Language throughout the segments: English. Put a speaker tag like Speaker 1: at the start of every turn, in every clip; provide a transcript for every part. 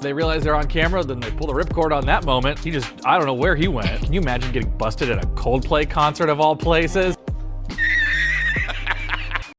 Speaker 1: They realize they're on camera, then they pull the ripcord on that moment. I don't know where he went. Can you imagine getting busted at a Coldplay concert of all places?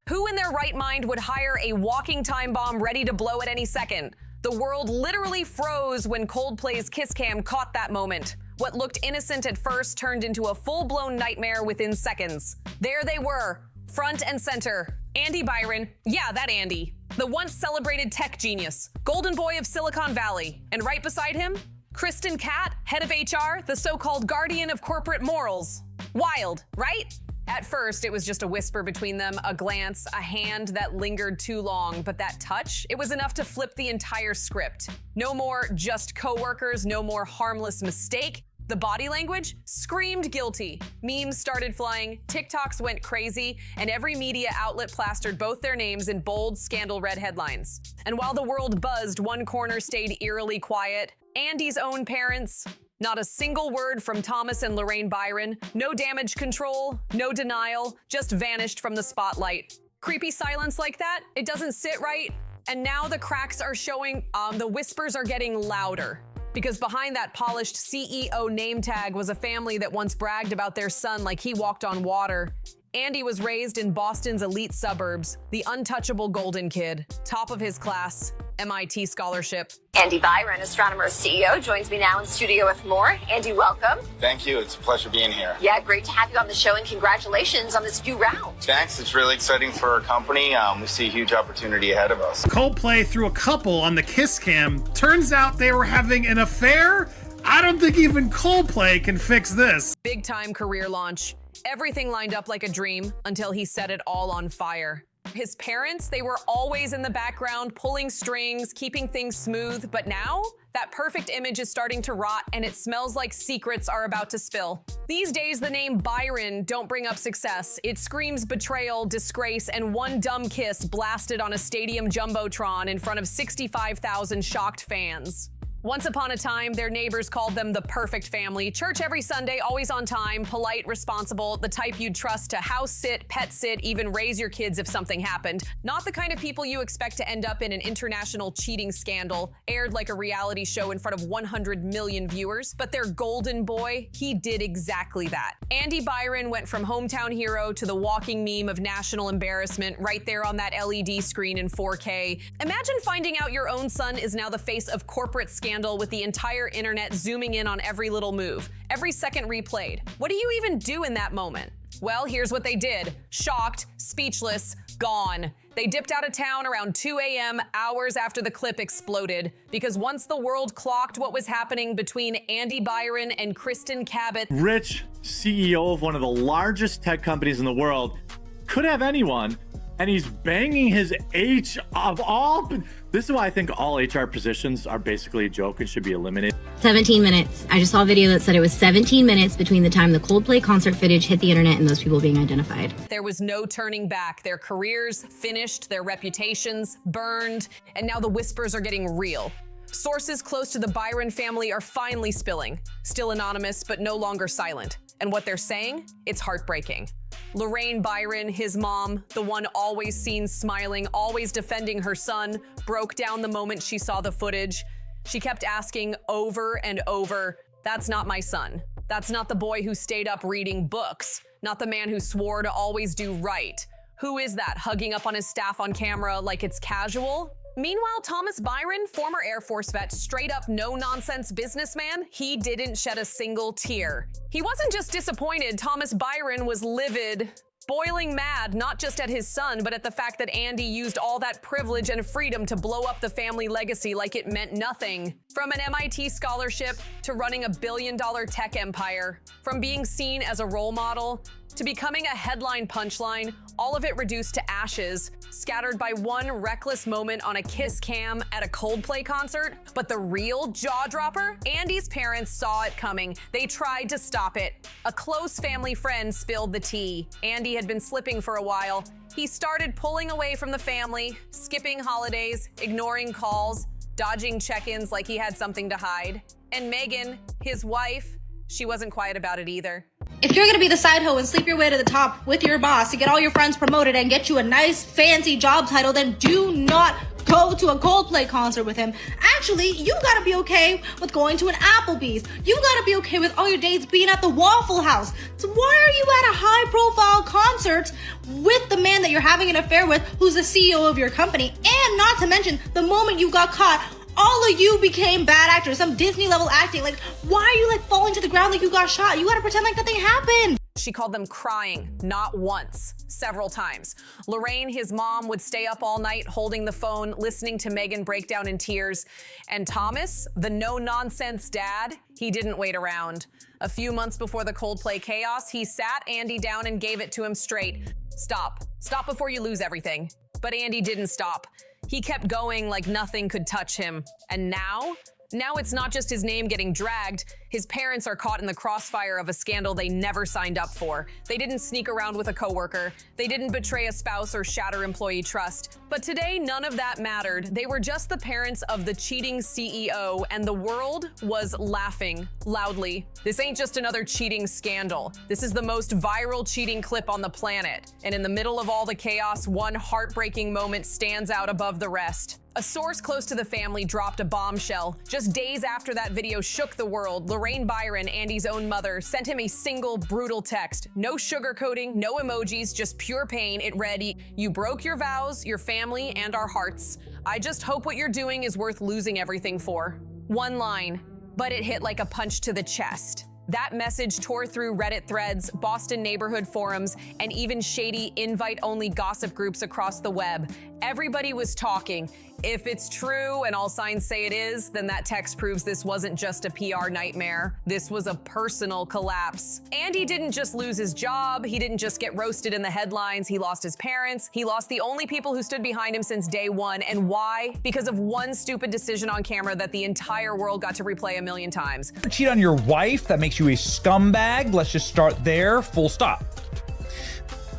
Speaker 2: Who in their right mind would hire a walking time bomb ready to blow at any second? The world literally froze when Coldplay's Kiss Cam caught that moment. What looked innocent at first turned into a full-blown nightmare within seconds. There they were, front and center. Andy Byron, yeah, that Andy. The once celebrated tech genius, golden boy of Silicon Valley. And right beside him, Kristen Catt, head of HR, the so-called guardian of corporate morals. Wild, right? At first, it was just a whisper between them, a glance, a hand that lingered too long, but that touch, it was enough to flip the entire script. No more just coworkers, no more harmless mistake. The body language screamed guilty. Memes started flying, TikToks went crazy, and every media outlet plastered both their names in bold, scandal-red headlines. And while the world buzzed, one corner stayed eerily quiet. Andy's own parents, not a single word from Thomas and Lorraine Byron, no damage control, no denial, just vanished from the spotlight. Creepy silence like that, it doesn't sit right. And now the cracks are showing, the whispers are getting louder. Because behind that polished CEO name tag was a family that once bragged about their son like he walked on water. Andy was raised in Boston's elite suburbs, the untouchable golden kid, top of his class, MIT scholarship.
Speaker 3: Andy Byron, astronomer CEO, joins me now in studio with more. Andy, welcome.
Speaker 4: Thank you. It's a pleasure being here.
Speaker 3: Yeah, great to have you on the show, and congratulations on this new round.
Speaker 4: Thanks. It's really exciting for our company. We see a huge opportunity ahead of us.
Speaker 5: Coldplay threw a couple on the Kiss Cam. Turns out they were having an affair? I don't think even Coldplay can fix this.
Speaker 2: Big time career launch. Everything lined up like a dream until he set it all on fire. His parents, they were always in the background, pulling strings, keeping things smooth, but now that perfect image is starting to rot and it smells like secrets are about to spill. These days, the name Byron don't bring up success. It screams betrayal, disgrace, and one dumb kiss blasted on a stadium jumbotron in front of 65,000 shocked fans. Once upon a time, their neighbors called them the perfect family. Church every Sunday, always on time, polite, responsible, the type you'd trust to house sit, pet sit, even raise your kids if something happened. Not the kind of people you expect to end up in an international cheating scandal, aired like a reality show in front of 100 million viewers. But their golden boy, he did exactly that. Andy Byron went from hometown hero to the walking meme of national embarrassment right there on that LED screen in 4K. Imagine finding out your own son is now the face of corporate scandal with the entire internet zooming in on every little move, every second replayed. What do you even do in that moment? Well, here's what they did. Shocked, speechless, gone. They dipped out of town around 2 a.m., hours after the clip exploded, because once the world clocked what was happening between Andy Byron and Kristen Catt,
Speaker 6: rich CEO of one of the largest tech companies in the world, could have anyone, and he's banging his H of all. This is why I think all HR positions are basically a joke and should be eliminated.
Speaker 7: 17 minutes. I just saw a video that said it was 17 minutes between the time the Coldplay concert footage hit the internet and those people being identified.
Speaker 2: There was no turning back. Their careers finished, their reputations burned, and now the whispers are getting real. Sources close to the Byron family are finally spilling. Still anonymous, but no longer silent. And what they're saying? It's heartbreaking. Lorraine Byron, his mom, the one always seen smiling, always defending her son, broke down the moment she saw the footage. She kept asking over and over, "That's not my son. That's not the boy who stayed up reading books. Not the man who swore to always do right. Who is that hugging up on his staff on camera like it's casual?" Meanwhile, Thomas Byron, former Air Force vet, straight up no-nonsense businessman, he didn't shed a single tear. He wasn't just disappointed, Thomas Byron was livid, boiling mad, not just at his son, but at the fact that Andy used all that privilege and freedom to blow up the family legacy like it meant nothing. From an MIT scholarship to running a billion-dollar tech empire, from being seen as a role model to becoming a headline punchline, all of it reduced to ashes, scattered by one reckless moment on a Kiss Cam at a Coldplay concert. But the real jaw-dropper? Andy's parents saw it coming. They tried to stop it. A close family friend spilled the tea. Andy had been slipping for a while. He started pulling away from the family, skipping holidays, ignoring calls, dodging check-ins like he had something to hide. And Megan, his wife, she wasn't quiet about it either.
Speaker 8: If you're gonna be the side hoe and sleep your way to the top with your boss to get all your friends promoted and get you a nice fancy job title, then do not go to a Coldplay concert with him. Actually, you gotta be okay with going to an Applebee's. You gotta be okay with all your dates being at the Waffle House. So why are you at a high-profile concert with the man that you're having an affair with, who's the CEO of your company? And not to mention, the moment you got caught, all of you became bad actors, some Disney level acting. Like, why are you like falling to the ground like you got shot? You gotta pretend like nothing happened.
Speaker 2: She called them crying, not once, several times. Lorraine, his mom, would stay up all night holding the phone, listening to Megan break down in tears. And Thomas, the no-nonsense dad, he didn't wait around. A few months before the Coldplay chaos, he sat Andy down and gave it to him straight. Stop. Stop before you lose everything. But Andy didn't stop. He kept going like nothing could touch him. And now it's not just his name getting dragged. His parents are caught in the crossfire of a scandal they never signed up for. They didn't sneak around with a coworker. They didn't betray a spouse or shatter employee trust. But today, none of that mattered. They were just the parents of the cheating CEO, and the world was laughing loudly. This ain't just another cheating scandal. This is the most viral cheating clip on the planet. And in the middle of all the chaos, one heartbreaking moment stands out above the rest. A source close to the family dropped a bombshell. Just days after that video shook the world, Lorraine Byron, Andy's own mother, sent him a single brutal text. No sugarcoating, no emojis, just pure pain. It read, "You broke your vows, your family, and our hearts. I just hope what you're doing is worth losing everything for." One line, but it hit like a punch to the chest. That message tore through Reddit threads, Boston neighborhood forums, and even shady invite-only gossip groups across the web. Everybody was talking. If it's true, and all signs say it is, then that text proves this wasn't just a PR nightmare. This was a personal collapse. Andy didn't just lose his job. He didn't just get roasted in the headlines. He lost his parents. He lost the only people who stood behind him since day one. And why? Because of one stupid decision on camera that the entire world got to replay a million times.
Speaker 9: Cheat on your wife, that makes you a scumbag. Let's just start there, full stop.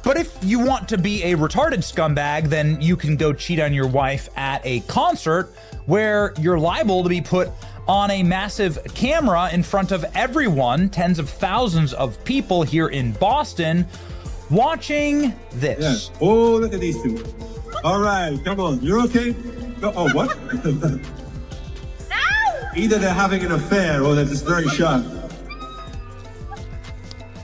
Speaker 9: But if you want to be a retarded scumbag, then you can go cheat on your wife at a concert where you're liable to be put on a massive camera in front of everyone, tens of thousands of people here in Boston, watching this.
Speaker 10: Yeah. Oh, look at these two. All right, come on. You're okay? Oh, what? Either they're having an affair or they're just very shy.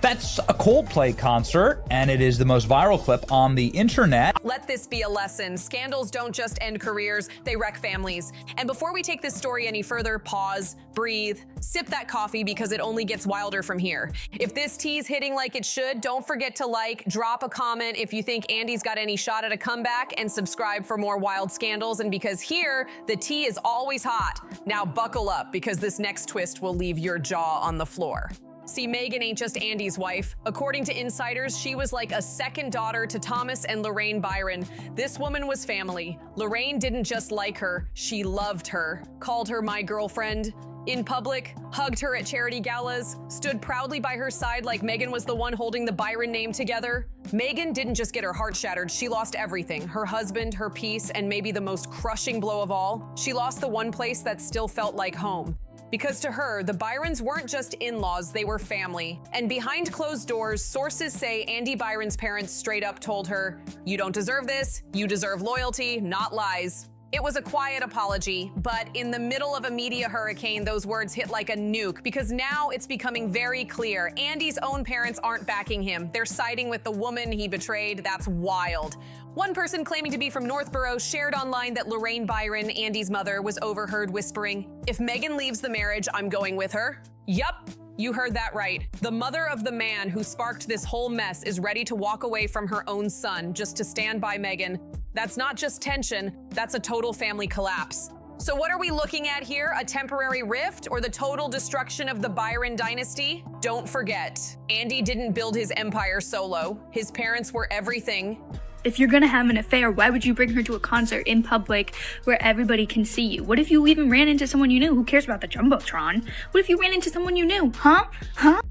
Speaker 9: That's a Coldplay concert, and it is the most viral clip on the internet.
Speaker 2: Let this be a lesson. Scandals don't just end careers, they wreck families. And before we take this story any further, pause, breathe, sip that coffee because it only gets wilder from here. If this tea's hitting like it should, don't forget to like, drop a comment if you think Andy's got any shot at a comeback, and subscribe for more wild scandals. And because here, the tea is always hot. Now buckle up because this next twist will leave your jaw on the floor. See, Megan ain't just Andy's wife. According to insiders, she was like a second daughter to Thomas and Lorraine Byron. This woman was family. Lorraine didn't just like her, she loved her. Called her my girlfriend in public, hugged her at charity galas, stood proudly by her side like Megan was the one holding the Byron name together. Megan didn't just get her heart shattered, she lost everything. Her husband, her peace, and maybe the most crushing blow of all, she lost the one place that still felt like home. Because to her, the Byrons weren't just in-laws, they were family. And behind closed doors, sources say Andy Byron's parents straight up told her, "You don't deserve this, you deserve loyalty, not lies." It was a quiet apology, but in the middle of a media hurricane, those words hit like a nuke because now it's becoming very clear. Andy's own parents aren't backing him. They're siding with the woman he betrayed. That's wild. One person claiming to be from Northborough shared online that Lorraine Byron, Andy's mother, was overheard whispering, "If Megan leaves the marriage, I'm going with her." Yup. You heard that right. The mother of the man who sparked this whole mess is ready to walk away from her own son just to stand by Megan. That's not just tension, that's a total family collapse. So what are we looking at here? A temporary rift or the total destruction of the Byron dynasty? Don't forget, Andy didn't build his empire solo. His parents were everything.
Speaker 11: If you're gonna have an affair, why would you bring her to a concert in public where everybody can see you? What if you even ran into someone you knew? Who cares about the Jumbotron? What if you ran into someone you knew? Huh?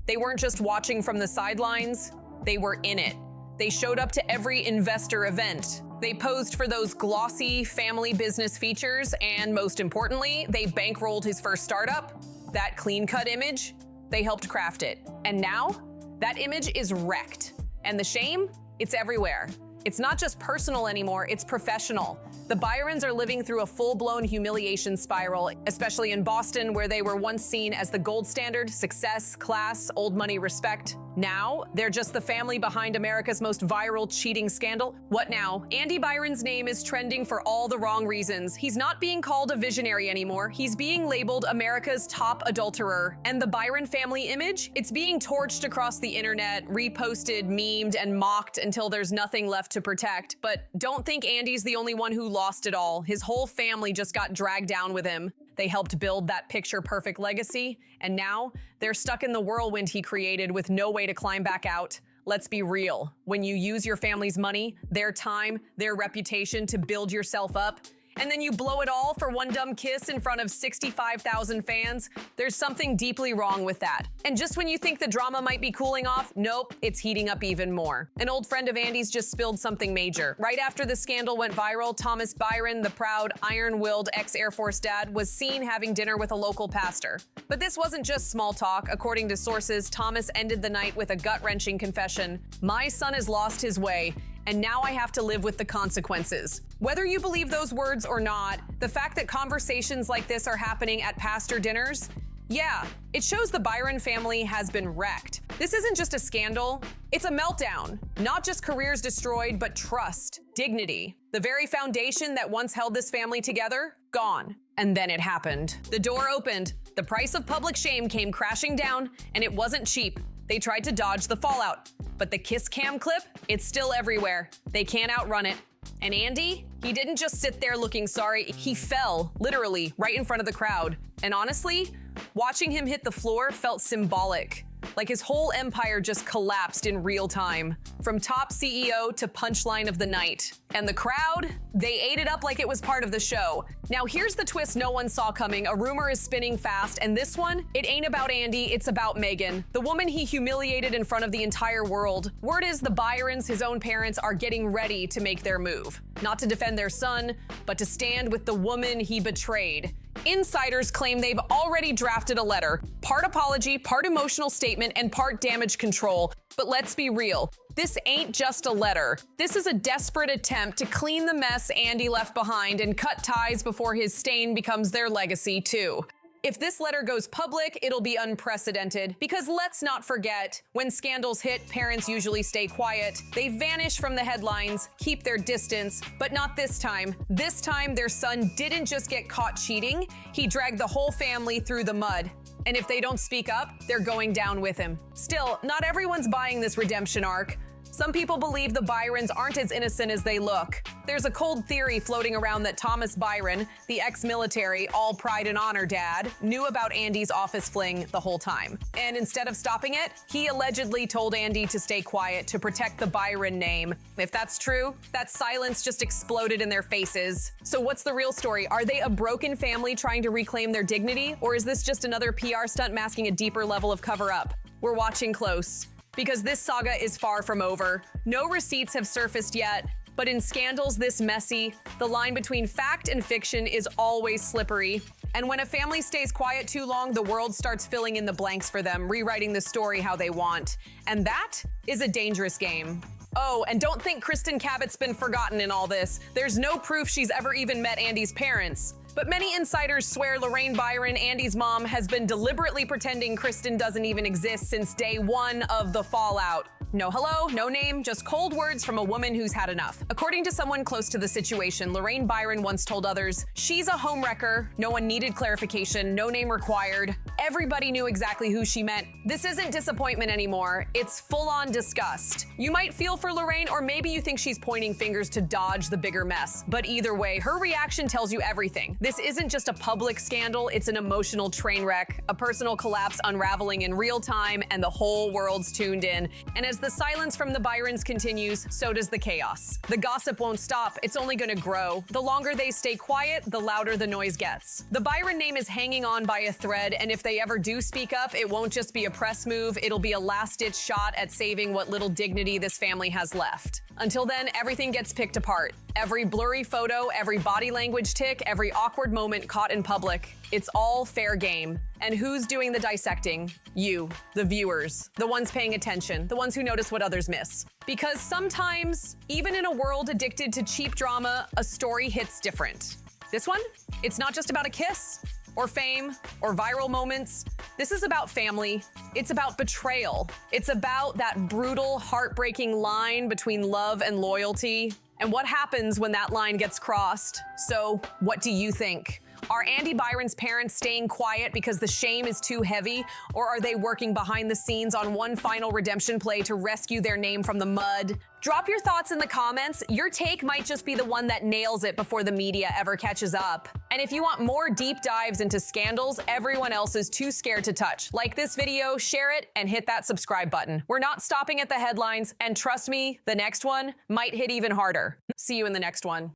Speaker 2: They weren't just watching from the sidelines, they were in it. They showed up to every investor event. They posed for those glossy family business features, and most importantly, they bankrolled his first startup. That clean-cut image, they helped craft it. And now, that image is wrecked. And the shame? It's everywhere. It's not just personal anymore, it's professional. The Byrons are living through a full-blown humiliation spiral, especially in Boston, where they were once seen as the gold standard, success, class, old money, respect. Now, they're just the family behind America's most viral cheating scandal. What now? Andy Byron's name is trending for all the wrong reasons. He's not being called a visionary anymore. He's being labeled America's top adulterer. And the Byron family image? It's being torched across the internet, reposted, memed, and mocked until there's nothing left to protect. But don't think Andy's the only one who lost it all. His whole family just got dragged down with him. They helped build that picture-perfect legacy, and now they're stuck in the whirlwind he created with no way to climb back out. Let's be real. When you use your family's money, their time, their reputation to build yourself up, and then you blow it all for one dumb kiss in front of 65,000 fans, there's something deeply wrong with that. And just when you think the drama might be cooling off, nope, it's heating up even more. An old friend of Andy's just spilled something major. Right after the scandal went viral, Thomas Byron, the proud, iron-willed ex-Air Force dad, was seen having dinner with a local pastor. But this wasn't just small talk. According to sources, Thomas ended the night with a gut-wrenching confession. "My son has lost his way, and now I have to live with the consequences." Whether you believe those words or not, the fact that conversations like this are happening at pastor dinners, yeah, it shows the Byron family has been wrecked. This isn't just a scandal, it's a meltdown. Not just careers destroyed, but trust, dignity. The very foundation that once held this family together, gone. And then it happened. The door opened, the price of public shame came crashing down, and it wasn't cheap. They tried to dodge the fallout. But the Kiss Cam clip, it's still everywhere. They can't outrun it. And Andy, he didn't just sit there looking sorry, he fell, literally, right in front of the crowd. And honestly, watching him hit the floor felt symbolic. Like his whole empire just collapsed in real time. From top CEO to punchline of the night. And the crowd, they ate it up like it was part of the show. Now here's the twist no one saw coming. A rumor is spinning fast, and this one, it ain't about Andy, it's about Megan, the woman he humiliated in front of the entire world. Word is the Byrons, his own parents, are getting ready to make their move. Not to defend their son, but to stand with the woman he betrayed. Insiders claim they've already drafted a letter, part apology, part emotional statement, and part damage control. But let's be real, this ain't just a letter. This is a desperate attempt to clean the mess Andy left behind and cut ties before his stain becomes their legacy too. If this letter goes public, it'll be unprecedented, because let's not forget, when scandals hit, parents usually stay quiet. They vanish from the headlines, keep their distance, but not this time. This time, their son didn't just get caught cheating, he dragged the whole family through the mud. And if they don't speak up, they're going down with him. Still, not everyone's buying this redemption arc. Some people believe the Byrons aren't as innocent as they look. There's a cold theory floating around that Thomas Byron, the ex-military, all pride and honor dad, knew about Andy's office fling the whole time. And instead of stopping it, he allegedly told Andy to stay quiet to protect the Byron name. If that's true, that silence just exploded in their faces. So what's the real story? Are they a broken family trying to reclaim their dignity? Or is this just another PR stunt masking a deeper level of cover-up? We're watching close. Because this saga is far from over. No receipts have surfaced yet, but in scandals this messy, the line between fact and fiction is always slippery. And when a family stays quiet too long, the world starts filling in the blanks for them, rewriting the story how they want. And that is a dangerous game. Oh, and don't think Kristen Cabot's been forgotten in all this. There's no proof she's ever even met Andy's parents. But many insiders swear Lorraine Byron, Andy's mom, has been deliberately pretending Kristen doesn't even exist since day one of the fallout. No hello, no name, just cold words from a woman who's had enough. According to someone close to the situation, Lorraine Byron once told others, "She's a homewrecker, no one needed clarification, no name required. Everybody knew exactly who she meant. This isn't disappointment anymore, it's full-on disgust." You might feel for Lorraine, or maybe you think she's pointing fingers to dodge the bigger mess. But either way, her reaction tells you everything. This isn't just a public scandal, it's an emotional train wreck, a personal collapse unraveling in real time, and the whole world's tuned in. And as the silence from the Byrons continues, so does the chaos. The gossip won't stop, it's only gonna grow. The longer they stay quiet, the louder the noise gets. The Byron name is hanging on by a thread, and if they ever do speak up, it won't just be a press move, it'll be a last-ditch shot at saving what little dignity this family has left. Until then, everything gets picked apart. Every blurry photo, every body language tick, every awkward moment caught in public. It's all fair game. And who's doing the dissecting? You, the viewers, the ones paying attention, the ones who notice what others miss. Because sometimes, even in a world addicted to cheap drama, a story hits different. This one? It's not just about a kiss, or fame, or viral moments. This is about family. It's about betrayal. It's about that brutal, heartbreaking line between love and loyalty. And what happens when that line gets crossed? So, what do you think? Are Andy Byron's parents staying quiet because the shame is too heavy, or are they working behind the scenes on one final redemption play to rescue their name from the mud? Drop your thoughts in the comments. Your take might just be the one that nails it before the media ever catches up. And if you want more deep dives into scandals everyone else is too scared to touch, like this video, share it, and hit that subscribe button. We're not stopping at the headlines, and trust me, the next one might hit even harder. See you in the next one.